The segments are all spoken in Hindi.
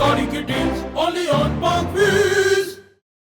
गाड़ी की डील्स ओनली ऑन पाक व्हील्स।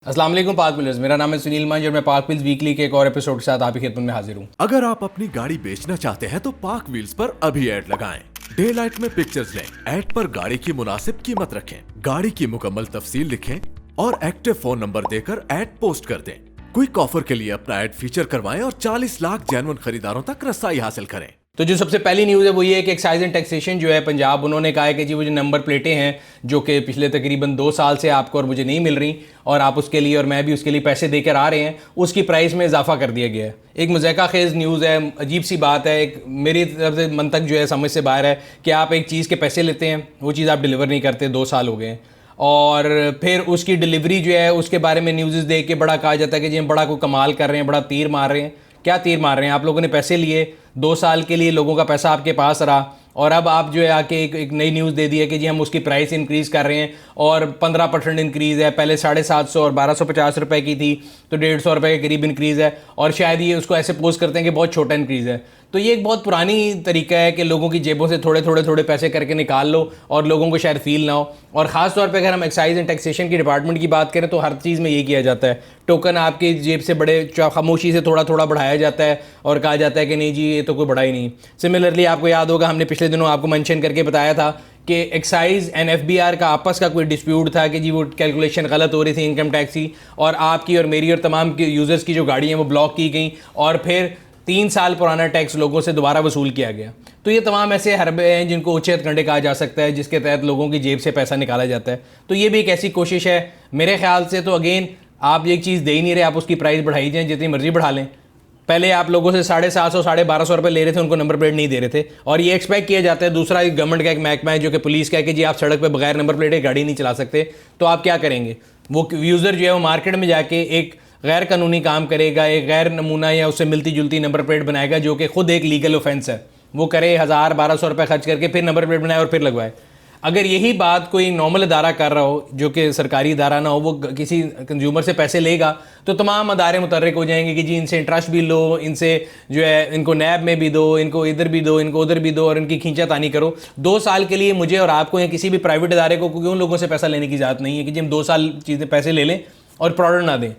अस्सलाम वालेकुम पाक व्हीलर्स, मेरा नाम है सुनील मंज और मैं पाक व्हील्स वीकली के एक और एपिसोड के साथ आपकी खिदमत में हाजिर हूँ। अगर आप अपनी गाड़ी बेचना चाहते हैं तो पाक व्हील्स पर अभी ऐड लगाएं। डे लाइट में पिक्चर्स लें, ऐड पर गाड़ी की मुनासिब कीमत रखें, गाड़ी की मुकम्मल तफसील लिखें और एक्टिव फोन नंबर देकर ऐड पोस्ट कर दें। क्विक ऑफर के लिए अपना ऐड फीचर करवाएं और 40 लाख जेन्युइन खरीदारों तक रसाई हासिल करें। तो जो सबसे पहली न्यूज़ है वो ये है कि एक्साइज एंड टैक्सेशन जो है पंजाब, उन्होंने कहा है कि जी वो जो नंबर प्लेटें हैं जो कि पिछले तकरीबन 2 साल से आपको और मुझे नहीं मिल रही और आप उसके लिए और मैं भी उसके लिए पैसे देकर आ रहे हैं, उसकी प्राइस में इजाफा कर दिया गया है। एक मज़ाका खेज़ न्यूज़ है, अजीब सी बात है, एक मेरी तरफ से मंतक जो है समझ से बाहर है कि आप एक चीज़ के पैसे लेते हैं, वो चीज़ आप डिलीवर नहीं करते, 2 साल हो गए हैं, और फिर उसकी डिलीवरी जो है उसके बारे में न्यूज़ देख के बड़ा कहा जाता है कि जी हम बड़ा कोई कमाल कर रहे हैं, बड़ा तीर मार रहे हैं। क्या तीर मार रहे हैं? आप लोगों ने पैसे लिए, 2 साल के लिए लोगों का पैसा आपके पास रहा और अब आप जो है आके एक नई न्यूज़ दे दी है कि जी हम उसकी प्राइस इंक्रीज़ कर रहे हैं और 15% इंक्रीज़ है। पहले 750 और 1250 रुपए की थी तो 150 रुपये के करीब इंक्रीज़ है और शायद ये उसको ऐसे पोस्ट करते हैं कि बहुत छोटा इंक्रीज़ है। तो ये एक बहुत पुरानी तरीका है कि लोगों की जेबों से थोड़े पैसे करके निकाल लो और लोगों को शायद फील ना हो। और ख़ास तौर पे अगर हम एक्साइज एंड टैक्सेशन की डिपार्टमेंट की बात करें तो हर चीज़ में यही किया जाता है, टोकन आपकी जेब से बड़े खामोशी से थोड़ा बढ़ाया जाता है और कहा जाता है कि नहीं जी ये तो कोई बड़ा ही नहीं। सिमिलरली आपको याद होगा हमने पिछले दिनों आपको मेंशन करके बताया था कि एक्साइज एंड एफबीआर का आपस का कोई डिस्प्यूट था कि जी वो कैलकुलेशन गलत हो रही थी इनकम टैक्स की, और आपकी और मेरी और तमाम यूज़र्स की जो गाड़ी हैं वो ब्लॉक की गई और फिर 3 साल पुराना टैक्स लोगों से दोबारा वसूल किया गया। तो ये तमाम ऐसे हरबे हैं जिनको उचित कंडे कहा जा सकता है, जिसके तहत लोगों की जेब से पैसा निकाला जाता है। तो ये भी एक ऐसी कोशिश है मेरे ख्याल से। तो अगेन आप एक चीज़ दे ही नहीं रहे, आप उसकी प्राइस बढ़ाई जाएँ, जितनी मर्जी बढ़ा लें। पहले आप लोगों से 750 1250 रुपये ले रहे थे, उनको नंबर प्लेट नहीं दे रहे थे और ये एक्सपेक्ट किया जाता है। दूसरा एक गवर्नमेंट का एक महकमा है जो कि पुलिस का है कि जी आप सड़क पे बगैर नंबर प्लेट गाड़ी नहीं चला सकते। तो आप क्या करेंगे? वो यूज़र जो है वो मार्केट में जाके एक गैर कानूनी काम करेगा, एक गैर नमूना या उससे मिलती जुलती नंबर प्लेट बनाएगा जो कि खुद एक लीगल ऑफेंस है। वो करे 1000-1200 रुपये खर्च करके फिर नंबर प्लेट बनाए और फिर लगवाए। अगर यही बात कोई नॉर्मल अदारा कर रहा हो जो कि सरकारी अदारा ना हो, वो किसी कंज्यूमर से पैसे लेगा तो तमाम अदारे मुतर्रिक हो जाएंगे कि जी इनसे इंटरेस्ट भी लो, इनसे जो है इनको नैब में भी दो, इनको इधर भी दो, इनको उधर भी दो और इनकी खींचातानी करो। 2 साल के लिए मुझे और आपको या किसी भी प्राइवेट अदारे को क्यों लोगों से पैसा लेने की ज़रूरत नहीं है कि जी हम 2 साल चीज़ें पैसे ले लें और प्रोडक्ट ना दें।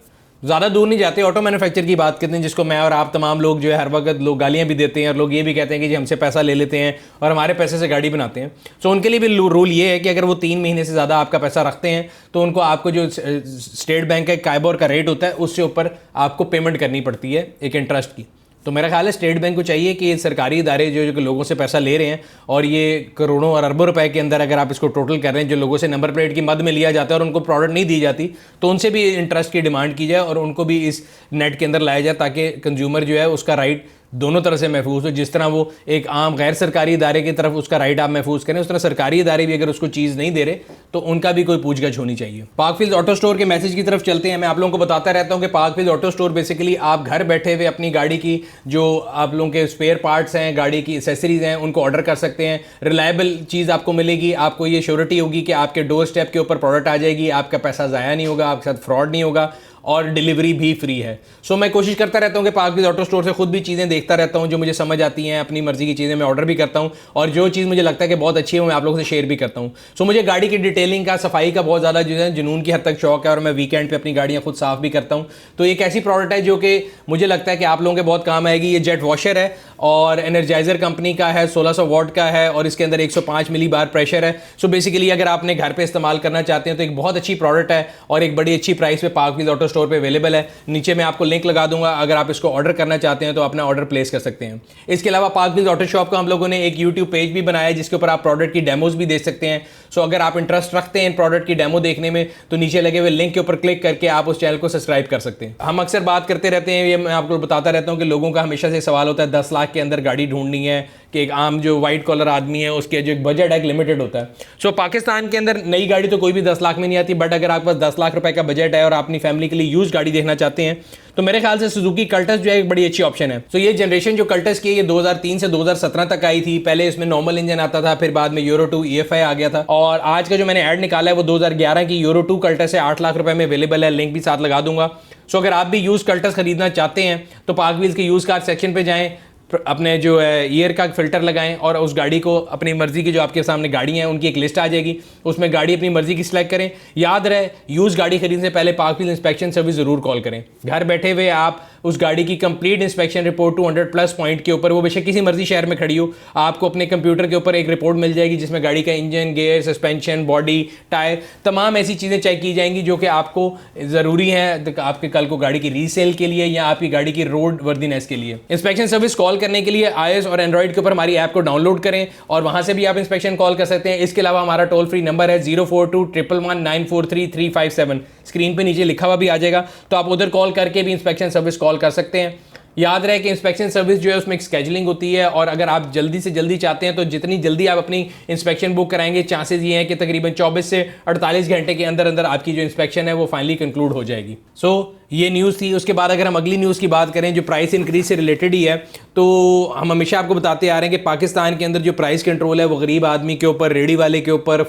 ज़्यादा दूर नहीं जाते, ऑटो मैन्युफैक्चर की बात करते हैं जिसको मैं और आप तमाम लोग जो है हर वक्त लोग गालियाँ भी देते हैं और लोग ये भी कहते हैं कि जी हमसे पैसा ले लेते हैं और हमारे पैसे से गाड़ी बनाते हैं। सो उनके लिए भी रूल ये है कि अगर वो 3 महीने से ज़्यादा आपका पैसा रखते हैं तो उनको आपको जो स्टेट बैंक का काइबोर का रेट होता है उससे ऊपर आपको पेमेंट करनी पड़ती है एक इंटरेस्ट की। तो मेरा ख्याल है स्टेट बैंक को चाहिए कि सरकारी इदारे जो लोगों से पैसा ले रहे हैं और ये करोड़ों और अरबों रुपए के अंदर अगर आप इसको टोटल कर रहे हैं, जो लोगों से नंबर प्लेट की मद में लिया जाता है और उनको प्रोडक्ट नहीं दी जाती, तो उनसे भी इंटरेस्ट की डिमांड की जाए और उनको भी इस नेट के अंदर लाया जाए ताकि कंज्यूमर जो है उसका राइट दोनों तरह से महफूज हो। जिस तरह वो एक आम गैर सरकारी इदारे की तरफ उसका राइट आप महफूज करें, उस तरह सरकारी इदारे भी अगर उसको चीज़ नहीं दे रहे तो उनका भी कोई पूछगछ होनी चाहिए। पाक व्हील्स ऑटो स्टोर के मैसेज की तरफ चलते हैं। मैं आप लोगों को बताता रहता हूं कि पाक व्हील्स ऑटो स्टोर बेसिकली आप घर बैठे हुए अपनी गाड़ी की जो आप लोगों के स्पेयर पार्ट्स हैं, गाड़ी की एसेसरीज हैं, उनको ऑर्डर कर सकते हैं। रिलायबल चीज़ आपको मिलेगी, आपको ये श्योरिटी होगी कि आपके डोर स्टेप के ऊपर प्रोडक्ट आ जाएगी, आपका पैसा ज़ाया नहीं होगा, आपके साथ फ्रॉड नहीं होगा और डिलीवरी भी फ्री है। सो मैं कोशिश करता रहता हूँ कि पाक व्हील्स ऑटो स्टोर से खुद भी चीज़ें देखता रहता हूँ जो मुझे समझ आती हैं, अपनी मर्जी की चीज़ें मैं ऑर्डर भी करता हूँ और जो चीज़ मुझे लगता है कि बहुत अच्छी है वो मैं आप लोगों से शेयर भी करता हूँ। सो मुझे गाड़ी की डिटेलिंग का, सफाई का बहुत ज़्यादा जो है जुनून की हद तक शौक है और मैं वीकेंड पे अपनी गाड़ियाँ खुद साफ़ भी करता हूँ। तो एक ऐसी प्रोडक्ट है जो कि मुझे लगता है कि आप लोगों के बहुत काम आएगी। ये जेट वॉशर है और एनर्जाइजर कंपनी का है, 1600 वॉट का है और इसके अंदर 105 मिली बार प्रेशर है। सो बेसिकली अगर आपने घर पे इस्तेमाल करना चाहते हैं तो एक बहुत अच्छी प्रोडक्ट है और एक बड़ी अच्छी प्राइस पे पाक व्हील्स ऑटो स्टोर पे अवेलेबल है। नीचे मैं आपको लिंक लगा दूंगा, अगर आप इसको ऑर्डर करना चाहते हैं तो अपना ऑर्डर प्लेस कर सकते हैं। इसके अलावा पाक व्हील्स ऑटो शॉप का हम लोगों ने एक यूट्यूब पेज भी बनाया है जिसके ऊपर आप प्रोडक्ट की डेमोज भी देख सकते हैं। सो अगर आप इंटरेस्ट रखते हैं इन प्रोडक्ट की डेमो देखने में तो नीचे लगे हुए लिंक के ऊपर क्लिक करके आप उस चैनल को सब्सक्राइब कर सकते हैं। हम अक्सर बात करते रहते हैं, ये मैं आपको बताता रहता हूँ कि लोगों का हमेशा से सवाल होता है 10 लाख के अंदर गाड़ी ढूंढनी है कि एक आम जो वाइट कॉलर आदमी है उसके जो एक बजट है लिमिटेड होता है। सो पाकिस्तान के अंदर नई गाड़ी तो कोई भी 10 लाख में नहीं आती, बट अगर आपके पास 10 लाख रुपए का बजट है और अपनी फैमिली के लिए यूज गाड़ी देखना चाहते हैं तो मेरे ख्याल से सुजुकी कल्टस जो है एक बड़ी अच्छी ऑप्शन है। सो ये जनरेशन जो कल्टस की है ये 2003 से 2017 तक आई थी। पहले इसमें नॉर्मल इंजन आता था, फिर बाद में यूरो 2 EFI आ गया था और आज का जो मैंने ऐड निकाला है वो 2011 की यूरो 2 कल्टस है, 8 लाख रुपए में अवेलेबल है, लिंक भी साथ लगा दूंगा। सो अगर आप भी यूज कल्टस खरीदना चाहते हैं तो पाक व्हील्स के यूज कार सेक्शन पे जाएं, अपने जो है ईयर का फिल्टर लगाएं और उस गाड़ी को अपनी मर्जी की जो आपके सामने गाड़ियाँ हैं उनकी एक लिस्ट आ जाएगी, उसमें गाड़ी अपनी मर्जी की सिलेक्ट करें। याद रहे यूज़ गाड़ी खरीदने से पहले पाक व्हील इंस्पेक्शन सर्विस ज़रूर कॉल करें। घर बैठे हुए आप उस गाड़ी की कंप्लीट इंस्पेक्शन रिपोर्ट 200+ पॉइंट के ऊपर, वो बेशक किसी मर्जी शहर में खड़ी हो, आपको अपने कंप्यूटर के ऊपर एक रिपोर्ट मिल जाएगी जिसमें गाड़ी का engine, gear, suspension, body, tyre, तमाम ऐसी चीज़ें चेक की जाएंगी जो कि आपको ज़रूरी हैं आपके कल को गाड़ी की रीसेल के लिए या आपकी गाड़ी की रोड वर्दीनेस के लिए। इंस्पेक्शन सर्विस कॉल करने के लिए iOS और एंड्रॉइड के ऊपर हमारी ऐप को डाउनलोड करें और वहां से भी आप इंस्पेक्शन कॉल कर सकते हैं। इसके अलावा हमारा टोल फ्री नंबर है 042111943357, स्क्रीन पे नीचे लिखा हुआ भी आ जाएगा, तो आप उधर कॉल करके भी इंस्पेक्शन सर्विस कॉल कर सकते हैं। याद रहे कि इंस्पेक्शन सर्विस जो है उसमें एक स्केजुलिंग होती है और अगर आप जल्दी से जल्दी चाहते हैं तो जितनी जल्दी आप अपनी इंस्पेक्शन बुक कराएंगे चांसेस ये हैं कि तकरीबन 24 से 48 घंटे के अंदर अंदर आपकी जो इंस्पेक्शन है वो फाइनली कंक्लूड हो जाएगी। सो ये न्यूज़ थी। उसके बाद अगर हम अगली न्यूज़ की बात करें जो प्राइस इंक्रीज से रिलेटेड ही है, तो हम हमेशा आपको बताते आ रहे हैं कि पाकिस्तान के अंदर जो प्राइस कंट्रोल है वो गरीब आदमी के ऊपर, रेडी वाले के ऊपर,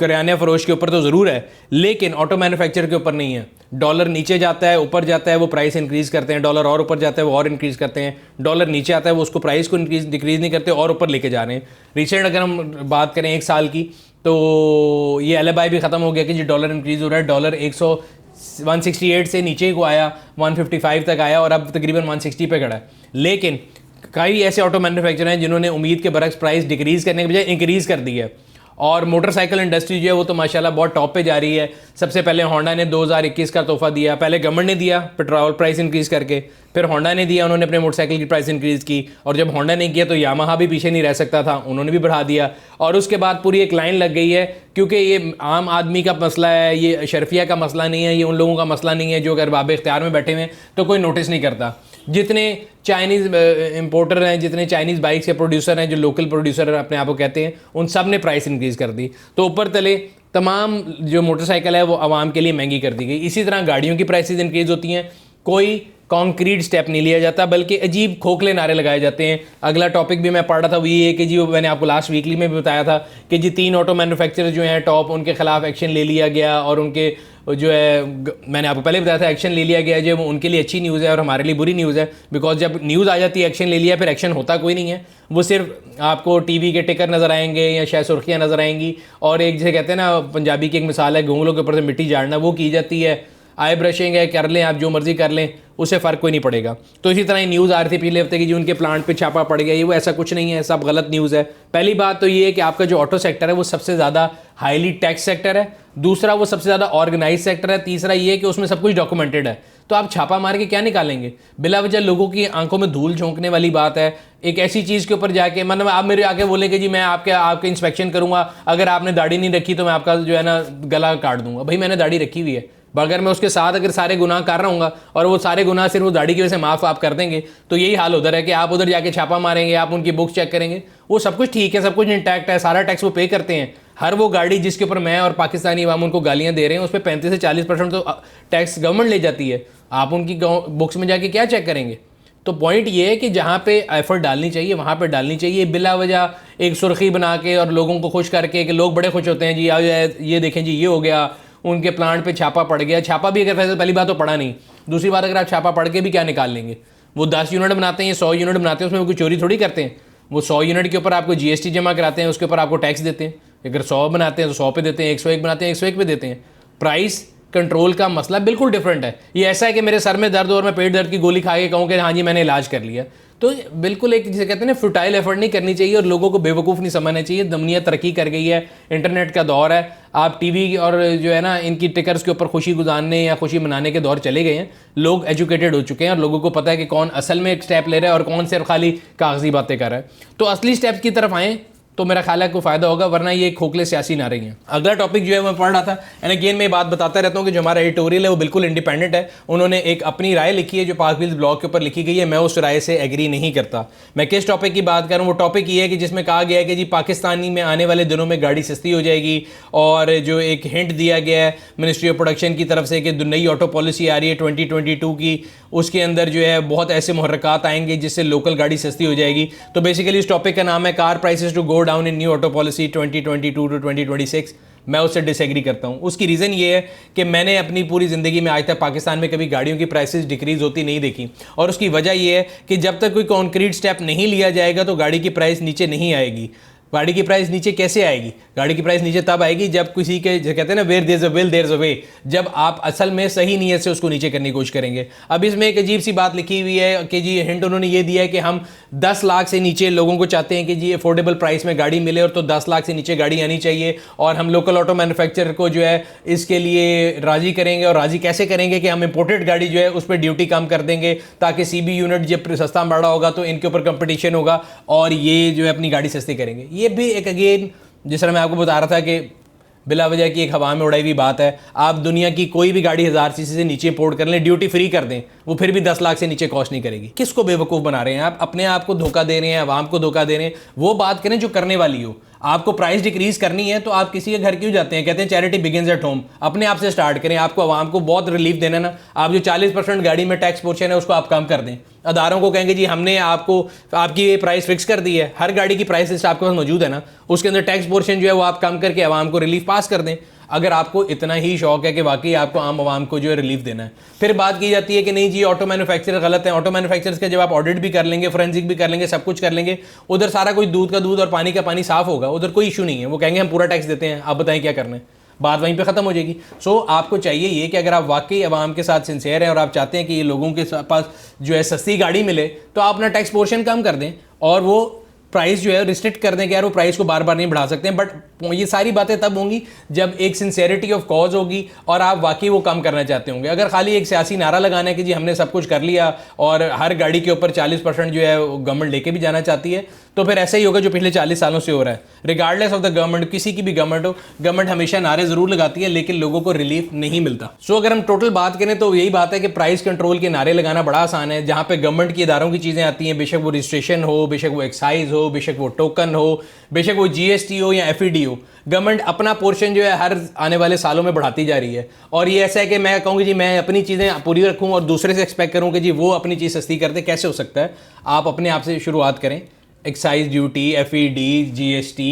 किराना फरोश के ऊपर तो ज़रूर है, लेकिन ऑटो मैन्युफैक्चर के ऊपर नहीं है। डॉलर नीचे जाता है, ऊपर जाता है, वो प्राइस इंक्रीज़ करते हैं, डॉलर और ऊपर जाता है वो और इंक्रीज़ करते हैं, डॉलर नीचे आता है वो उसको प्राइस को डिक्रीज़ नहीं करते और ऊपर लेके जा रहे हैं। रिसेंट अगर हम बात करें 1 साल की तो ये एलिबाई भी ख़त्म हो गया कि जो डॉलर इंक्रीज़ हो रहा है, डॉलर 168 से नीचे को आया, 155 तक आया और अब तकरीबन 160 पे खड़ा है। लेकिन कई ऐसे ऑटो मैन्युफैक्चरर हैं जिन्होंने उम्मीद के बरक्स प्राइस डिक्रीज़ करने के बजाय इंक्रीज़ कर दी है और मोटरसाइकिल इंडस्ट्री जो है वो तो माशाल्लाह बहुत टॉप पे जा रही है। सबसे पहले होंडा ने 2021 का तोहफा दिया, पहले गवर्नमेंट ने दिया पेट्रोल प्राइस इंक्रीज़ करके, फिर होंडा ने दिया, उन्होंने अपने मोटरसाइकिल की प्राइस इंक्रीज़ की, और जब होंडा ने किया तो यामाहा भी पीछे नहीं रह सकता था, उन्होंने भी बढ़ा दिया। और उसके बाद पूरी एक लाइन लग गई है, क्योंकि ये आम आदमी का मसला है, ये अशरफिया का मसला नहीं है, ये उन लोगों का मसला नहीं है जो अगर बाब इख्तियार में बैठे हुए हैं तो कोई नोटिस नहीं करता। जितने चाइनीज़ इंपोर्टर हैं, जितने चाइनीज़ बाइक्स के प्रोड्यूसर हैं, जो लोकल प्रोड्यूसर अपने आप को कहते हैं, उन सब ने प्राइस इंक्रीज़ कर दी, तो ऊपर तले तमाम जो मोटरसाइकिल है वो आवाम के लिए महंगी कर दी गई। इसी तरह गाड़ियों की प्राइसेस इंक्रीज़ होती हैं, कोई कॉन्क्रीट स्टेप नहीं लिया जाता बल्कि अजीब खोखले नारे लगाए जाते हैं। अगला टॉपिक भी मैं पढ़ रहा था वो ये है कि जी मैंने आपको लास्ट वीकली में भी बताया था कि जी 3 ऑटो मैन्युफैक्चरर जो हैं टॉप, उनके खिलाफ एक्शन ले लिया गया और उनके जो है मैंने आपको पहले बताया था एक्शन ले लिया गया, जो उनके लिए अच्छी न्यूज़ है और हमारे लिए बुरी न्यूज़ है। बिकॉज जब न्यूज़ आ जाती है एक्शन ले लिया, फिर एक्शन होता कोई नहीं है, वो सिर्फ आपको टीवी के टिकर नज़र आएंगे या शायद सुर्खियाँ नज़र आएंगी, और एक जैसे कहते हैं ना पंजाबी की एक मिसाल है घुंगलों के ऊपर से मिट्टी झाड़ना, वो की जाती है। आई ब्रशिंग है, कर लें आप जो मर्जी कर लें, उससे फ़र्क कोई नहीं पड़ेगा। तो इसी तरह न्यूज़ आ रही थी पिछले हफ्ते की जो उनके प्लांट पे छापा पड़ गया, ये वो ऐसा कुछ नहीं है, सब गलत न्यूज़ है। पहली बात तो ये है कि आपका जो ऑटो सेक्टर है वो सबसे ज़्यादा हाईली टैक्स सेक्टर है, दूसरा वो सबसे ज़्यादा ऑर्गेनाइज सेक्टर है, तीसरा ये है कि उसमें सब कुछ डॉक्यूमेंटेड है। तो आप छापा मार के क्या निकालेंगे? बिला वजह लोगों की आंखों में धूल झोंकने वाली बात है। एक ऐसी चीज़ के ऊपर जाके मतलब आप मेरे आके बोलेंगे जी मैं आपके इंस्पेक्शन करूँगा, अगर आपने दाढ़ी नहीं रखी तो मैं आपका जो है ना गला काट दूंगा। भाई मैंने दाढ़ी रखी हुई है, अगर मैं उसके साथ अगर सारे गुनाह कर रहा हूँ और वो सारे गुनाह सिर्फ वो दाढ़ी की वजह से माफ़ आप कर देंगे, तो यही हाल उधर है कि आप उधर जाके छापा मारेंगे, आप उनकी बुक्स चेक करेंगे, वो सब कुछ ठीक है, सब कुछ इंटैक्ट है, सारा टैक्स वो पे करते हैं। हर वो गाड़ी जिसके ऊपर मैं और पाकिस्तानी अवाम उनको गालियाँ दे रहे हैं, उस पर 35 से 40% तो टैक्स गवर्नमेंट ले जाती है। आप उनकी बुक्स में जाके क्या चेक करेंगे? तो पॉइंट ये है कि जहाँ पे एफर्ट डालनी चाहिए वहाँ पे डालनी चाहिए, बिला वजह एक सुर्खी बना के और लोगों को खुश करके कि लोग बड़े खुश होते हैं जी ये देखें जी ये हो गया, उनके प्लांट पे छापा पड़ गया। छापा भी अगर पहली बात तो पड़ा नहीं, दूसरी बात अगर आप छापा पड़ के भी क्या निकाल लेंगे? वो 10 यूनिट बनाते हैं, 100 यूनिट बनाते हैं, उसमें कोई चोरी थोड़ी करते हैं। वो 100 यूनिट के ऊपर आपको GST जमा कराते हैं, उसके ऊपर आपको टैक्स देते हैं। अगर 100 बनाते हैं तो 100 पे देते हैं, 101 बनाते हैं 101 पे देते हैं। प्राइस कंट्रोल का मसला बिल्कुल डिफरेंट है। ये ऐसा है कि मेरे सर में दर्द और मैं पेट दर्द की गोली खा के कहूँ कि हाँ जी मैंने इलाज कर लिया, तो बिल्कुल एक जिसे कहते हैं ना फुटाइल एफर्ट नहीं करनी चाहिए और लोगों को बेवकूफ़ नहीं समझना चाहिए। दुनिया तरक्की कर गई है, इंटरनेट का दौर है, आप टीवी और जो है ना इनकी टिकर्स के ऊपर खुशी गुजारने या खुशी मनाने के दौर चले गए हैं। लोग एजुकेटेड हो चुके हैं और लोगों को पता है कि कौन असल में एक स्टेप ले रहा है और कौन सिर्फ खाली कागजी बातें कर रहा है। तो असली स्टेप्स की तरफ आएँ तो मेरा ख्याल है को फ़ायदा होगा, वरना ये खोखले सियासी ना रही हैं। अगला टॉपिक जो है मैं पढ़ रहा था, एंड अगेन मैं बात बताता रहता हूँ कि जो हमारा एडिटोरियल है वो बिल्कुल इंडिपेंडेंट है। उन्होंने एक अपनी राय लिखी है जो पाक व्हील्स ब्लॉग के ऊपर लिखी गई है, मैं उस राय से एग्री नहीं करता। मैं किस टॉपिक की बात कर रहा हूँ, वो टॉपिक ये है कि जिसमें कहा गया है कि जी पाकिस्तानी में आने वाले दिनों में गाड़ी सस्ती हो जाएगी, और जो एक हिंट दिया गया है मिनिस्ट्री ऑफ प्रोडक्शन की तरफ से कि नई ऑटो पॉलिसी आ रही है 2022 की, उसके अंदर जो है बहुत ऐसे मुहर्रकात आएंगे जिससे लोकल गाड़ी सस्ती हो जाएगी। तो बेसिकली इस टॉपिक का नाम है car prices to go down in new auto policy 2022 to 2026। मैं उससे डिसएग्री करता हूँ। उसकी रीज़न ये है कि मैंने अपनी पूरी ज़िंदगी में आज तक पाकिस्तान में कभी गाड़ियों की प्राइसेस डिक्रीज़ होती नहीं देखी, और उसकी वजह ये है कि जब तक कोई कॉन्क्रीट स्टेप नहीं लिया जाएगा तो गाड़ी की प्राइस नीचे नहीं आएगी। गाड़ी की प्राइस नीचे कैसे आएगी? गाड़ी की प्राइस नीचे तब आएगी जब किसी के, जो कहते हैं ना, where there is a will there is a way, जब आप असल में सही नीयत से उसको नीचे करने की कोशिश करेंगे। अब इसमें एक अजीब सी बात लिखी हुई है कि जी हिंट उन्होंने ये दिया है कि हम 10 लाख से नीचे लोगों को चाहते हैं कि जी अफोर्डेबल प्राइस में गाड़ी मिले, और तो 10 लाख से नीचे गाड़ी आनी चाहिए, और हम लोकल ऑटो मैन्युफैक्चरर को जो है इसके लिए राज़ी करेंगे। और राज़ी कैसे करेंगे कि हम इंपोर्टेड गाड़ी जो है उस पर ड्यूटी कम कर देंगे, ताकि CB यूनिट जब सस्ता बड़ा होगा तो इनके ऊपर कंपटीशन होगा और ये जो है अपनी गाड़ी सस्ती करेंगे। ये भी एक अगेन, जिस तरह मैं आपको बता रहा था कि बिला वजह की एक हवा में उड़ाई हुई बात है। आप दुनिया की कोई भी गाड़ी 1000 सीसी से नीचे इंपोर्ट कर लें, ड्यूटी फ्री कर दें, वो फिर भी 10 लाख से नीचे कॉस्ट नहीं करेगी। किसको बेवकूफ़ बना रहे हैं आप? अपने आप को धोखा दे रहे हैं, आवाम को धोखा दे रहे हैं। वो बात करें जो करने वाली हो। आपको प्राइस डिक्रीज करनी है तो आप किसी के घर क्यों जाते हैं? कहते हैं चैरिटी बिगिंस एट होम। अपने आप से स्टार्ट करें। आपको आवाम को बहुत रिलीफ देना ना, आप जो 40% गाड़ी में टैक्स पोर्शन है उसको आप कम कर दें। अदारों को कहेंगे जी हमने आपको आपकी ये प्राइस फिक्स कर दी है, हर गाड़ी की प्राइस लिस्ट आपके पास मौजूद है ना, उसके अंदर टैक्स पोर्शन जो है वो आप कम करके आवाम को रिलीफ पास कर दें, अगर आपको इतना ही शौक है कि वाकई आपको आम आवाम को जो है रिलीफ देना है। फिर बात की जाती है कि नहीं जी ऑटो मैन्युफैक्चरर गलत है। ऑटो मैन्युफैक्चरर्स का जब आप ऑडिट भी कर लेंगे, फोरेंसिक भी कर लेंगे, सब कुछ कर लेंगे, उधर सारा कुछ दूध का दूध और पानी का पानी साफ होगा, उधर कोई इशू नहीं है। वो कहेंगे हम पूरा टैक्स देते हैं, आप बताएं क्या करना है, बात वहीं पे ख़त्म हो जाएगी। सो आपको चाहिए ये कि अगर आप वाकई आवाम के साथ सिंसियर हैं और आप चाहते हैं कि ये लोगों के पास जो है सस्ती गाड़ी मिले, तो आप अपना टैक्स पोर्शन कम कर दें और वो प्राइस जो है रिस्ट्रिक्ट कर दें कि यार वो प्राइस को बार बार नहीं बढ़ा सकते हैं। बट ये सारी बातें तब होंगी जब एक सिंसेरिटी ऑफ कॉज होगी और आप वाकई वो कम करना चाहते होंगे। अगर खाली एक सियासी नारा लगाना है कि जी हमने सब कुछ कर लिया और हर गाड़ी के ऊपर 40% जो है गवर्नमेंट लेके भी जाना चाहती है, तो फिर ऐसा ही होगा जो पिछले 40 सालों से हो रहा है। रिगार्डलेस ऑफ द गवर्नमेंट, किसी की भी गवर्नमेंट हो, गवर्नमेंट हमेशा नारे ज़रूर लगाती है लेकिन लोगों को रिलीफ नहीं मिलता। सो अगर हम टोटल बात करें तो यही बात है कि प्राइस कंट्रोल के नारे लगाना बड़ा आसान है। जहाँ पे गवर्नमेंट की इदारों की चीज़ें आती हैं, बेशक वो रजिस्ट्रेशन हो, बेशक वो एक्साइज हो, बेशक वो टोकन हो, बेशक वो GST हो या FED हो, गवर्नमेंट अपना पोर्शन जो है हर आने वाले सालों में बढ़ाती जा रही है। और ये ऐसा है कि मैं कहूँगी जी मैं अपनी चीज़ें पूरी रखूँ और दूसरे से एक्सपेक्ट करूँ कि जी वो अपनी चीज़ सस्ती करते, कैसे हो सकता है? आप अपने आप से शुरुआत करें। एक्साइज ड्यूटी, FED, GST,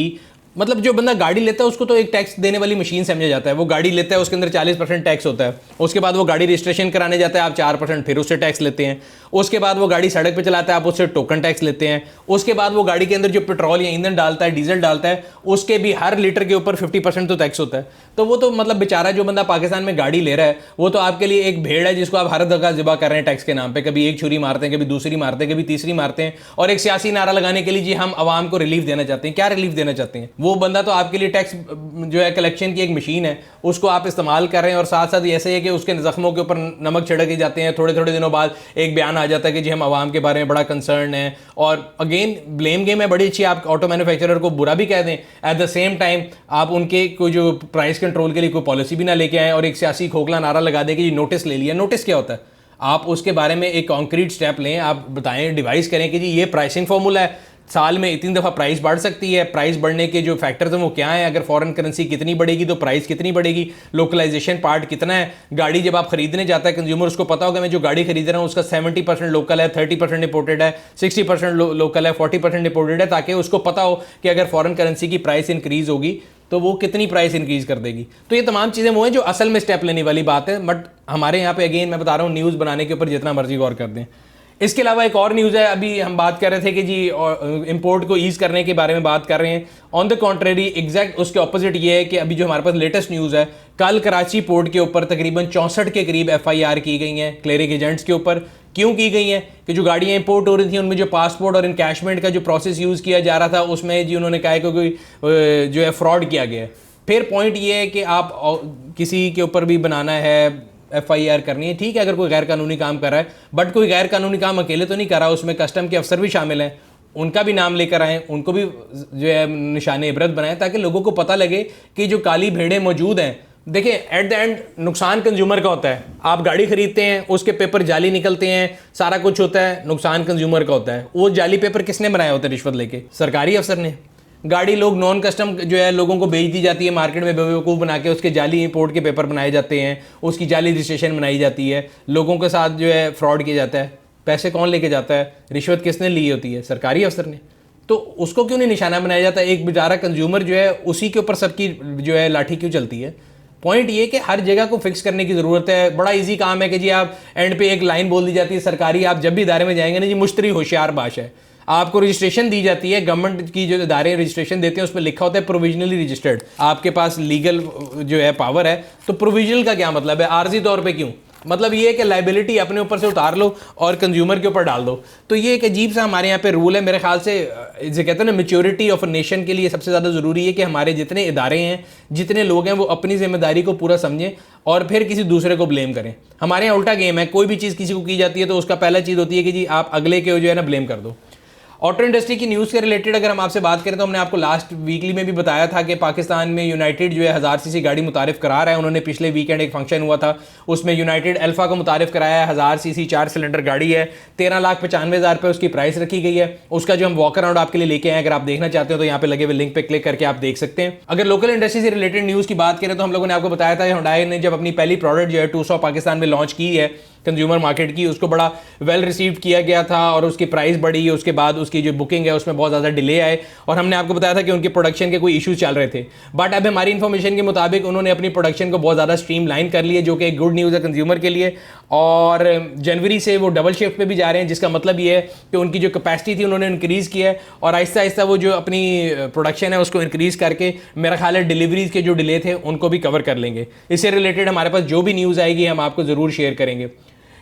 मतलब जो बंदा गाड़ी लेता है उसको तो एक टैक्स देने वाली मशीन समझा जाता है। वो गाड़ी लेता है, उसके अंदर 40% टैक्स होता है। उसके बाद वो गाड़ी रजिस्ट्रेशन कराने जाता है, आप 4% फिर उससे टैक्स लेते हैं। उसके बाद वो गाड़ी सड़क पे चलाता है, आप उससे टोकन टैक्स लेते हैं। उसके बाद वो गाड़ी के अंदर जो पेट्रोल या ईंधन डालता है, डीजल डालता है, उसके भी हर लीटर के ऊपर 50% तो टैक्स होता है। तो वो तो मतलब बेचारा जो बंदा पाकिस्तान में गाड़ी ले रहा है वो तो आपके लिए एक भेड़ है जिसको आप हर जगह ज़िबा कर रहे हैं टैक्स के नाम पे। कभी एक छुरी मारते हैं, कभी दूसरी मारते हैं, कभी तीसरी मारते हैं, और एक सियासी नारा लगाने के लिए जी हम आवाम को रिलीफ देना चाहते हैं। क्या रिलीफ देना चाहते हैं? वो बंदा तो आपके लिए टैक्स जो है कलेक्शन की एक मशीन है, उसको आप इस्तेमाल कर रहे हैं। और साथ साथ ऐसे है कि उसके जख्मों के ऊपर नमक छिड़के जाते हैं। थोड़े थोड़े दिनों बाद एक बयान आ जाता है कि जी हम आवाम के बारे में बड़ा कंसर्न है। और अगेन ब्लेम गेम है बड़ी अच्छी। आप ऑटो मैन्युफैक्चरर को बुरा भी कह दें, एट द सेम टाइम आप उनके कोई जो प्राइस कंट्रोल के लिए कोई पॉलिसी भी ना लेके आएँ और एक सियासी खोखला नारा लगा दें कि जी नोटिस ले लिया। नोटिस क्या होता है? आप उसके बारे में एक कॉन्क्रीट स्टेप लें, आप बताएं, डिवाइस करें कि जी ये प्राइसिंग फॉर्मूला है, साल में इतनी दफ़ा प्राइस बढ़ सकती है, प्राइस बढ़ने के जो फैक्टर्स हैं वो क्या हैं, अगर फॉरेन करेंसी कितनी बढ़ेगी तो प्राइस कितनी बढ़ेगी, लोकलाइजेशन पार्ट कितना है। गाड़ी जब आप खरीदने जाता है कंज्यूमर, उसको पता होगा मैं जो गाड़ी खरीद रहा हूँ उसका 70% लोकल है, 30% इंपोर्टेड है, 60% लोकल है, 40% इंपोर्टेड है, ताकि उसको पता हो कि अगर फॉरेन करेंसी की प्राइस इंक्रीज़ होगी तो वो कितनी प्राइस इंक्रीज़ कर देगी। तो ये तमाम चीज़ें वो हैं जो असल में स्टेप लेने वाली बात है। बट हमारे यहाँ पे अगेन मैं बता रहा हूँ, न्यूज़ बनाने के ऊपर जितना मर्जी गौर कर दें। इसके अलावा एक और न्यूज़ है, अभी हम बात कर रहे थे कि जी इंपोर्ट को ईज़ करने के बारे में बात कर रहे हैं। ऑन द कॉन्ट्रेरी एग्जैक्ट उसके ऑपोजिट ये है कि अभी जो हमारे पास लेटेस्ट न्यूज़ है, कल कराची पोर्ट के ऊपर तकरीबन 64 के करीब FIR की गई हैं क्लियरिंग एजेंट्स के ऊपर। क्यों की गई हैं? कि जो गाड़ियाँ इंपोर्ट हो रही थी उनमें जो पासपोर्ट और इनकैशमेंट का जो प्रोसेस यूज़ किया जा रहा था उसमें जी उन्होंने कहा है कि कोई जो है फ्रॉड किया गया है। फिर पॉइंट ये है कि आप किसी के ऊपर भी बनाना है, FIR करनी है, ठीक है, अगर कोई गैर कानूनी काम कर रहा है, बट कोई गैर कानूनी काम अकेले तो नहीं कर रहा, उसमें कस्टम के अफसर भी शामिल हैं, उनका भी नाम लेकर आएँ, उनको भी जो है निशाने इबरत बनाएं, ताकि लोगों को पता लगे कि जो काली भेड़ें मौजूद हैं। देखिए एट द एंड नुकसान कंज्यूमर का होता है। आप गाड़ी खरीदते हैं, उसके पेपर जाली निकलते हैं, सारा कुछ होता है, नुकसान कंज्यूमर का होता है। वो जाली पेपर किसने बनाया होता है रिश्वत लेके? सरकारी अफसर ने। गाड़ी लोग नॉन कस्टम जो है लोगों को बेच दी जाती है मार्केट में बेवकूफ़ बना के, उसके जाली इंपोर्ट के पेपर बनाए जाते हैं, उसकी जाली रजिस्ट्रेशन बनाई जाती है, लोगों के साथ जो है फ्रॉड किया जाता है। पैसे कौन लेके जाता है? रिश्वत किसने ली होती है? सरकारी अफसर ने। तो उसको क्यों नहीं निशाना बनाया जाता? एक बेचारा कंज्यूमर जो है उसी के ऊपर सबकी जो है लाठी क्यों चलती है? पॉइंट ये कि हर जगह को फिक्स करने की ज़रूरत है। बड़ा इजी काम है कि जी आप एंड पे एक लाइन बोल दी जाती है सरकारी, आप जब भी इदारे में जाएंगे ना जी मुश्तरी होशियार बाश है, आपको रजिस्ट्रेशन दी जाती है, गवर्नमेंट की जो इदारे रजिस्ट्रेशन देते हैं उस पर लिखा होता है प्रोविजनली रजिस्टर्ड, आपके पास लीगल जो है पावर है। तो प्रोविजनल का क्या मतलब है? आर्जी तौर पर क्यों? मतलब ये है कि लाइबिलिटी अपने ऊपर से उतार लो और कंज्यूमर के ऊपर डाल दो। तो ये एक अजीब सा हमारे यहाँ पे रूल है। मेरे ख्याल से जो कहते हैं ना मेच्योरिटी ऑफ अ नेशन के लिए सबसे ज़्यादा ज़रूरी है कि हमारे जितने इदारे हैं, जितने लोग हैं, वो अपनी जिम्मेदारी को पूरा समझें और फिर किसी दूसरे को ब्लेम करें। हमारे यहाँ उल्टा गेम है, कोई भी चीज़ किसी को की जाती है तो उसका पहला चीज़ होती है कि जी आप अगले के जो है ना ब्लेम कर दो। ऑटो इंडस्ट्री की न्यूज़ के रिलेटेड अगर हम आपसे बात करें तो हमने आपको लास्ट वीकली में भी बताया था कि पाकिस्तान में यूनाइटेड जो है 1000 सीसी गाड़ी मुतारिफ करा रहा है। उन्होंने पिछले वीकेंड एक फंक्शन हुआ था, उसमें यूनाइटेड अल्फा को मुतारिफ कराया है। 1000 सीसी 4 सिलेंडर गाड़ी है, 13,95,000 रुपये उसकी प्राइस रखी गई है। उसका जो हम वॉक अराउंड आपके लिए लेके आए, अगर आप देखना चाहते हो तो यहाँ पे लगे हुए लिंक पे क्लिक करके आप देख सकते हैं। अगर लोकल इंडस्ट्री से रिलेटेड न्यूज़ की बात करें तो हम लोगों ने आपको बताया था हुंडई ने जब अपनी पहली प्रोडक्ट जो है 200 पाकिस्तान में लॉन्च की है कंज्यूमर मार्केट की, उसको बड़ा वेल रिसीव किया गया था और उसकी प्राइस बढ़ी। उसके बाद उसकी जो बुकिंग है उसमें बहुत ज़्यादा डिले आए और हमने आपको बताया था कि उनके प्रोडक्शन के कोई इश्यूज चल रहे थे। बट अब हमारी इन्फॉर्मेशन के मुताबिक उन्होंने अपनी प्रोडक्शन को बहुत ज़्यादा स्ट्रीमलाइन कर लिया, जो कि एक गुड न्यूज़ है कंज्यूमर के लिए। और जनवरी से वो डबल शिफ्ट पे भी जा रहे हैं, जिसका मतलब ये है कि उनकी जो कैपेसिटी थी उन्होंने इंक्रीज़ किया है और आहिस्ता आहिस्ता वो जो अपनी प्रोडक्शन है उसको इंक्रीज़ करके मेरा ख्याल है डिलीवरीज के जो डिले थे उनको भी कवर कर लेंगे। इससे रिलेटेड हमारे पास जो भी न्यूज़ आएगी हम आपको ज़रूर शेयर करेंगे।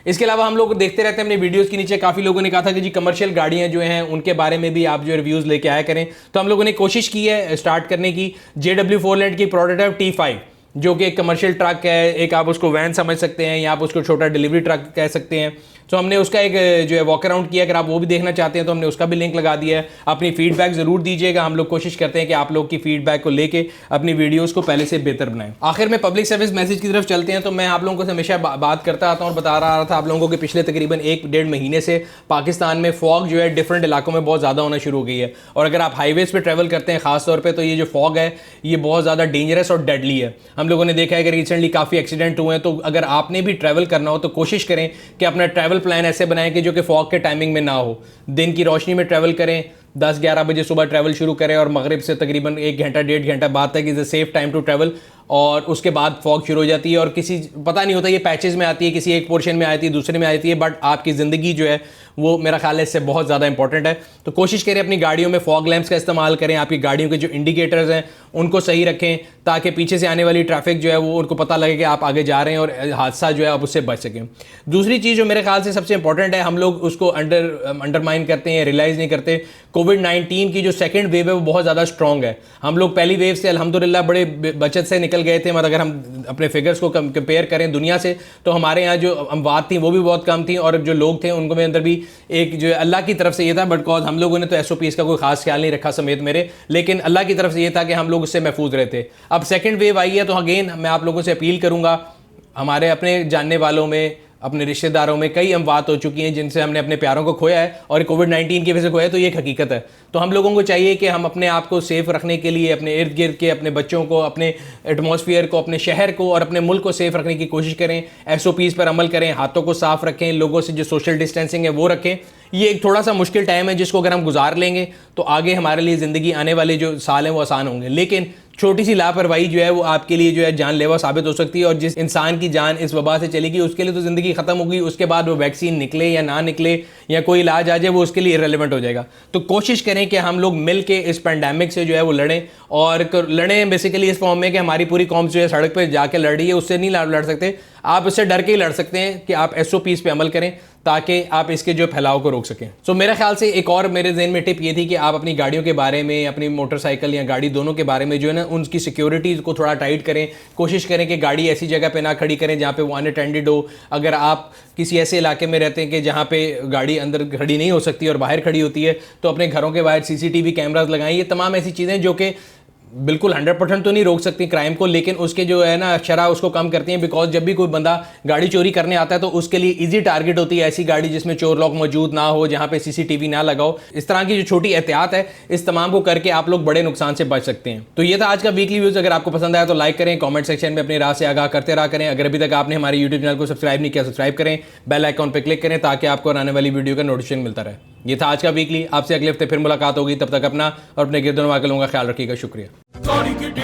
इसके अलावा हम लोग देखते रहते हैं अपने वीडियोस के नीचे काफ़ी लोगों ने कहा था कि जी कमर्शियल गाड़ियां जो हैं उनके बारे में भी आप जो रिव्यूज़ लेके आया करें। तो हम लोगों ने कोशिश की है स्टार्ट करने की। JW फोरलैंड की प्रोटोटाइप T5 जो कि एक कमर्शियल ट्रक है, एक आप उसको वैन समझ सकते हैं या आप उसको छोटा डिलीवरी ट्रक कह सकते हैं। तो हमने उसका एक जो है वॉक अराउंड किया, अगर आप वो भी देखना चाहते हैं तो हमने उसका भी लिंक लगा दिया है। अपनी फीडबैक ज़रूर दीजिएगा, हम लोग कोशिश करते हैं कि आप लोग की फीडबैक को लेके अपनी वीडियोस को पहले से बेहतर बनाएं। आखिर में पब्लिक सर्विस मैसेज की तरफ चलते हैं। तो मैं आप लोगों को हमेशा बात करता आता हूँ और बता रहा था आप लोगों को कि पिछले तकरीबन 1-1.5 महीने से पाकिस्तान में फॉग जो है डिफरेंट इलाकों में बहुत ज़्यादा होना शुरू हो गई है। और अगर आप हाईवेज़ पर ट्रैवल करते हैं ख़ास तौर पर, तो ये जो फॉग है ये बहुत ज़्यादा डेंजरस और डेडली है। हम लोगों ने देखा है कि रिसेंटली काफ़ी एक्सीडेंट हुए हैं। तो अगर आपने भी ट्रैवल करना हो तो कोशिश करें कि अपना ट्रैवल प्लान ऐसे बनाएं कि जो कि फॉग के टाइमिंग में ना हो। दिन की रोशनी में ट्रैवल करें, 10-11 बजे सुबह ट्रैवल शुरू करें और मगरिब से तकरीबन 1 घंटा 1.5 घंटा बाद तक is a safe time to travel. और उसके बाद फॉग शुरू हो जाती है और किसी पता नहीं होता ये पैचेस में आती है, किसी एक पोर्शन में आती है, दूसरे में आती है, बट आपकी ज़िंदगी जो है वो मेरा ख्याल है इससे बहुत ज़्यादा इंपॉर्टेंट है। तो कोशिश करें अपनी गाड़ियों में फॉग लैंप्स का इस्तेमाल करें, आपकी गाड़ियों के जो इंडिकेटर्स हैं उनको सही रखें ताकि पीछे से आने वाली ट्रैफिक जो है वो उनको पता लगे कि आप आगे जा रहे हैं और हादसा जो है आप उससे बच सकें। दूसरी चीज़ जो मेरे ख्याल से सबसे इंपॉर्टेंट है, हम लोग उसको अंडरमाइन करते हैं, रियलाइज़ नहीं करते। कोविड-19 की जो सेकेंड वेव है वो बहुत ज़्यादा स्ट्रॉन्ग है। हम लोग पहली वेव से अल्हम्दुलिल्लाह बड़े बचत से निकल गए थे। मतलब अगर हम अपने फिगर्स को कंपेयर करें दुनिया से तो हमारे यहाँ जो अमवात थी वो भी बहुत कम थी और जो लोग थे उनको में अंदर भी एक जो अल्लाह की तरफ से ये था, बट कॉज हम लोगों ने तो SOPs का कोई खास ख्याल नहीं रखा समेत मेरे, लेकिन अल्लाह की तरफ से ये था कि हम लोग उससे महफूज रहे थे। अब सेकेंड वेव आई है तो अगेन मैं आप लोगों से अपील करूँगा, हमारे अपने जानने वालों में, अपने रिश्तेदारों में कई अमवात हो चुकी हैं जिनसे हमने अपने प्यारों को खोया है और कोविड-19 की वजह से खोया है, तो ये एक हकीकत है। तो हम लोगों को चाहिए कि हम अपने आप को सेफ रखने के लिए अपने इर्द गिर्द के अपने बच्चों को, अपने एटमॉस्फेयर को, अपने शहर को और अपने मुल्क को सेफ रखने की कोशिश करें। SOPs पर अमल करें, हाथों को साफ रखें, लोगों से जो सोशल डिस्टेंसिंग है वो रखें। ये एक थोड़ा सा मुश्किल टाइम है जिसको अगर हम गुजार लेंगे तो आगे हमारे लिए ज़िंदगी आने वाले जो साल हैं वो आसान होंगे, लेकिन छोटी सी लापरवाही जो है वो आपके लिए जो है जानलेवा साबित हो सकती है। और जिस इंसान की जान इस वबा से चलेगी उसके लिए तो ज़िंदगी ख़त्म होगी, उसके बाद वो वैक्सीन निकले या ना निकले या कोई इलाज आ जाए वो उसके लिए इरेलेवेंट हो जाएगा। तो कोशिश करें कि हम लोग मिल के इस पैंडेमिक से जो है वो लड़ें, और लड़ें बेसिकली इस फॉर्म में कि हमारी पूरी कौम जो है सड़क पर जाके लड़ रही है उससे नहीं लड़ सकते, आप उससे डर के ही लड़ सकते हैं कि आप SOPs पे अमल करें ताकि आप इसके जो फैलाव को रोक सकें। सो मेरे ख्याल से एक और मेरे जहन में टिप ये थी कि आप अपनी गाड़ियों के बारे में, अपनी मोटरसाइकिल या गाड़ी दोनों के बारे में जो है ना उनकी सिक्योरिटीज़ को थोड़ा टाइट करें। कोशिश करें कि गाड़ी ऐसी जगह पे ना खड़ी करें जहाँ पे वो अनअटेंडेड हो। अगर आप किसी ऐसे इलाके में रहते हैं कि जहाँ पे गाड़ी अंदर खड़ी नहीं हो सकती और बाहर खड़ी होती है तो अपने घरों के बाहर CCTV कैमराज लगाएं। ये तमाम ऐसी चीज़ें जो कि बिल्कुल 100% तो नहीं रोक सकती क्राइम को, लेकिन उसके जो है ना शरह उसको कम करती हैं। बिकॉज जब भी कोई बंदा गाड़ी चोरी करने आता है तो उसके लिए इजी टारगेट होती है ऐसी गाड़ी जिसमें चोर लॉक मौजूद ना हो, जहाँ पे CCTV ना लगाओ। इस तरह की जो छोटी एहतियात है इस तमाम को करके आप लोग बड़े नुकसान से बच सकते हैं। तो ये था आज का वीकली व्यूज़। अगर आपको पसंद आया तो लाइक करें, कॉमेंट सेक्शन में अपनी राय से आगाह करते रहा करें। अगर अभी तक आपने हमारे YouTube चैनल को सब्सक्राइब नहीं किया, सब्सक्राइब करें, बेल आइकॉन पर क्लिक करें ताकि आपको आने वाली वीडियो का नोटिफिकेशन मिलता रहे। ये था आज का वीकली। आपसे अगले हफ्ते फिर मुलाकात होगी, तब तक अपना और अपने गिरदोनवा के लोगों का ख्याल रखिएगा। शुक्रिया। गाड़ी की